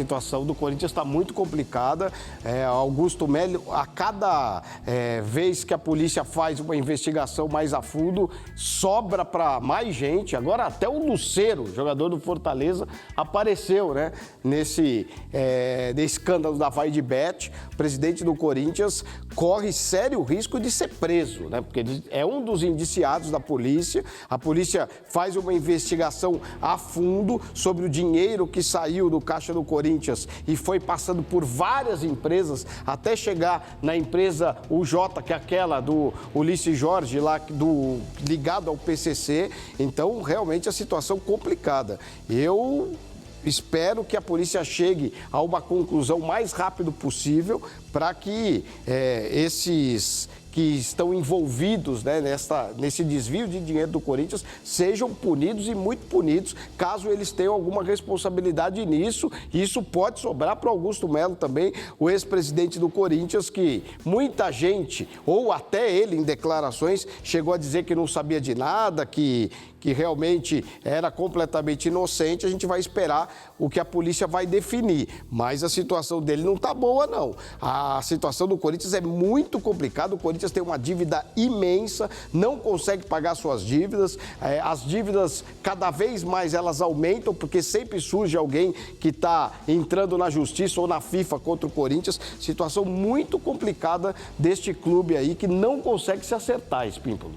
situação do Corinthians está muito complicada. Augusto Melo, a cada vez que a polícia faz uma investigação mais a fundo, sobra para mais gente. Agora até o Lucero, jogador do Fortaleza, apareceu, né, nesse escândalo da Vai de Bet. O presidente do Corinthians corre sério risco de ser preso, né, porque ele é um dos indiciados da polícia. A polícia faz uma investigação a fundo sobre o dinheiro que saiu do caixa do Corinthians e foi passando por várias empresas até chegar na empresa UJ, que é aquela do Ulisses Jorge, lá ligado ao PCC. Então, realmente, a situação complicada. Eu espero que a polícia chegue a uma conclusão o mais rápido possível para que esses que estão envolvidos, né, nesse desvio de dinheiro do Corinthians sejam punidos e muito punidos, caso eles tenham alguma responsabilidade nisso. E isso pode sobrar para o Augusto Melo também, o ex-presidente do Corinthians, que muita gente, ou até ele em declarações, chegou a dizer que não sabia de nada, que realmente era completamente inocente. A gente vai esperar o que a polícia vai definir, mas a situação dele não está boa, não. A situação do Corinthians é muito complicada. O Corinthians tem uma dívida imensa, não consegue pagar suas dívidas, as dívidas cada vez mais elas aumentam, porque sempre surge alguém que está entrando na justiça ou na FIFA contra o Corinthians. Situação muito complicada deste clube aí, que não consegue se acertar, Espímpolo.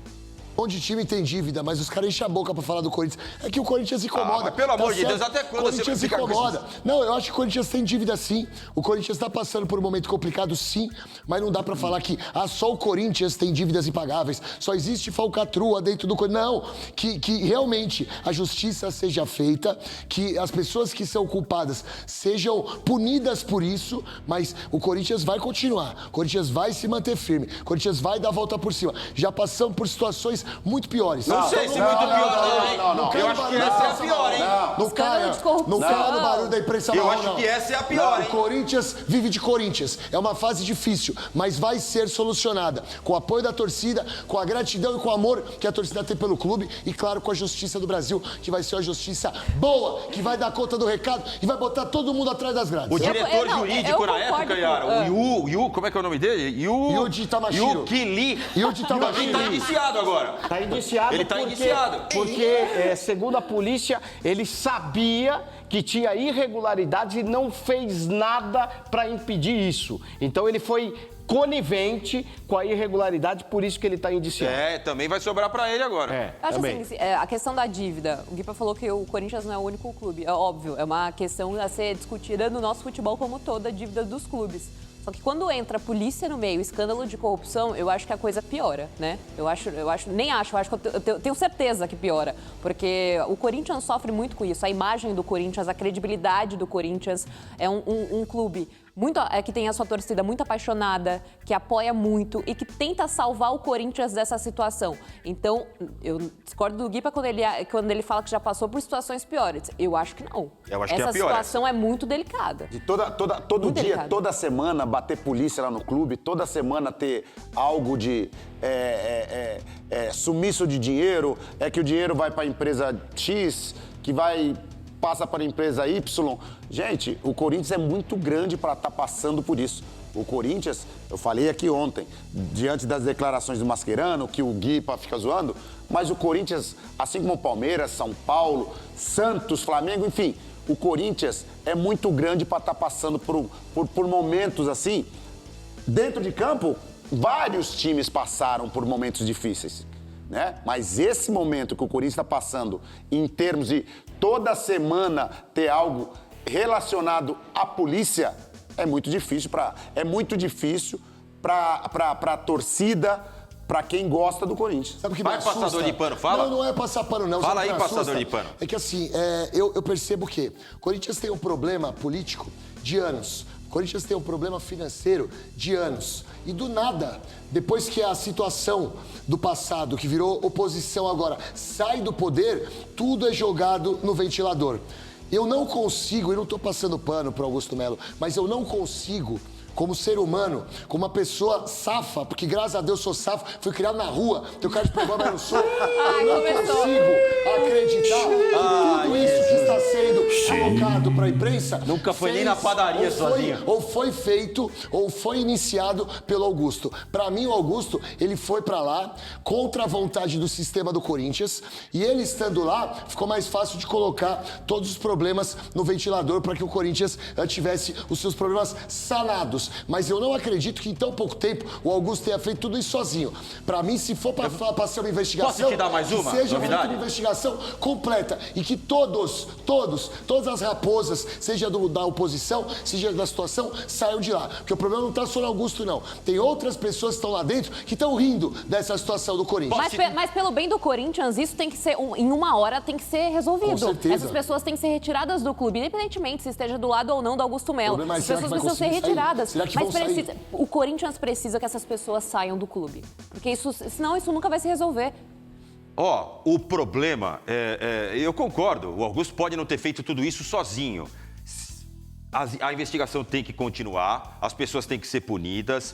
Onde time tem dívida, mas os caras enchem a boca pra falar do Corinthians. É que o Corinthians incomoda. Mas pelo amor de Deus, até quando você vai ficar incomoda. Não, eu acho que o Corinthians tem dívida sim. O Corinthians tá passando por um momento complicado sim, mas não dá pra falar que só o Corinthians tem dívidas impagáveis. Só existe falcatrua dentro do Corinthians. Não, que realmente a justiça seja feita, que as pessoas que são culpadas sejam punidas por isso, mas o Corinthians vai continuar. O Corinthians vai se manter firme. O Corinthians vai dar a volta por cima. Já passamos por situações muito piores. Não sei se muito pior, hein? Eu acho que essa é a pior, hein? Não caia no barulho da imprensa. Eu acho que essa é a pior, hein? O Corinthians vive de Corinthians. É uma fase difícil, mas vai ser solucionada. Com o apoio da torcida, com a gratidão e com o amor que a torcida tem pelo clube e, claro, com a justiça do Brasil, que vai ser uma justiça boa, que vai dar conta do recado e vai botar todo mundo atrás das grades. O diretor jurídico na época, Yara, o Yu, como é que é o nome dele? Yuji Tamashiro. Yukili. Yuji Tamashiro. Ele tá iniciado agora. Está indiciado. Ele está indiciado. Porque, segundo a polícia, ele sabia que tinha irregularidades e não fez nada para impedir isso. Então ele foi conivente com a irregularidade, por isso que ele está indiciado. Também vai sobrar para ele agora. Eu acho também. assim, a questão da dívida, o Guipa falou que o Corinthians não é o único clube, é óbvio, é uma questão a ser discutida no nosso futebol como toda a dívida dos clubes. Só que quando entra a polícia no meio, escândalo de corrupção, eu acho que a coisa piora, né? Eu acho que eu tenho certeza que piora, porque o Corinthians sofre muito com isso. A imagem do Corinthians, a credibilidade do Corinthians é um clube que tem a sua torcida muito apaixonada, que apoia muito e que tenta salvar o Corinthians dessa situação. Então, eu discordo do Guipa quando ele fala que já passou por situações piores. Eu acho que não. Eu acho que é essa pior, situação é muito delicada. De todo Muito dia, delicado. toda semana, bater polícia lá no clube, toda semana ter algo de sumiço de dinheiro, que o dinheiro vai para a empresa X, que passa para a empresa Y. Gente, o Corinthians é muito grande para estar passando por isso. O Corinthians, eu falei aqui ontem, diante das declarações do Mascherano, que o Guipa fica zoando, mas o Corinthians, assim como o Palmeiras, São Paulo, Santos, Flamengo, enfim, o Corinthians é muito grande para estar passando por momentos assim. Dentro de campo, vários times passaram por momentos difíceis, né? Mas esse momento que o Corinthians está passando, em termos de toda semana ter algo relacionado à polícia, é muito difícil para a torcida, para quem gosta do Corinthians. Sabe o que Vai, me assusta? passador de pano, fala. Não é passar pano, não. Fala Sabe o aí, que me assusta? passador de pano. É que assim, eu percebo que o Corinthians tem um problema político de anos. O Corinthians tem um problema financeiro de anos. E do nada, depois que a situação do passado, que virou oposição agora, sai do poder, tudo é jogado no ventilador. Eu não consigo, e não estou passando pano para Augusto Melo, mas eu não consigo como ser humano, como uma pessoa safa, porque graças a Deus sou safo, fui criado na rua, tenho cara de playboy, mas não sou. Eu não consigo acreditar que tudo isso que está sendo colocado para a imprensa... Nunca foi nem na padaria sozinho. Ou foi feito, ou foi iniciado pelo Augusto. Para mim, o Augusto, ele foi para lá contra a vontade do sistema do Corinthians, e ele estando lá, ficou mais fácil de colocar todos os problemas no ventilador para que o Corinthians tivesse os seus problemas sanados. Mas eu não acredito que em tão pouco tempo o Augusto tenha feito tudo isso sozinho. Para mim, se for para ser uma investigação... Posso te dar mais uma que seja novidade? feita uma investigação completa e que todas as raposas, seja da oposição, seja da situação, saiam de lá. Porque o problema não está só no Augusto, não. Tem outras pessoas que estão lá dentro que estão rindo dessa situação do Corinthians. Mas pelo bem do Corinthians, isso tem que ser, em uma hora, tem que ser resolvido. Com certeza. Essas pessoas têm que ser retiradas do clube, independentemente se esteja do lado ou não do Augusto Melo. Mas As será que pessoas vai precisam ser conseguir sair? retiradas. Será que Mas vão sair? o Corinthians precisa que essas pessoas saiam do clube. Porque senão isso nunca vai se resolver. O problema, eu concordo, o Augusto pode não ter feito tudo isso sozinho. A investigação tem que continuar, as pessoas têm que ser punidas,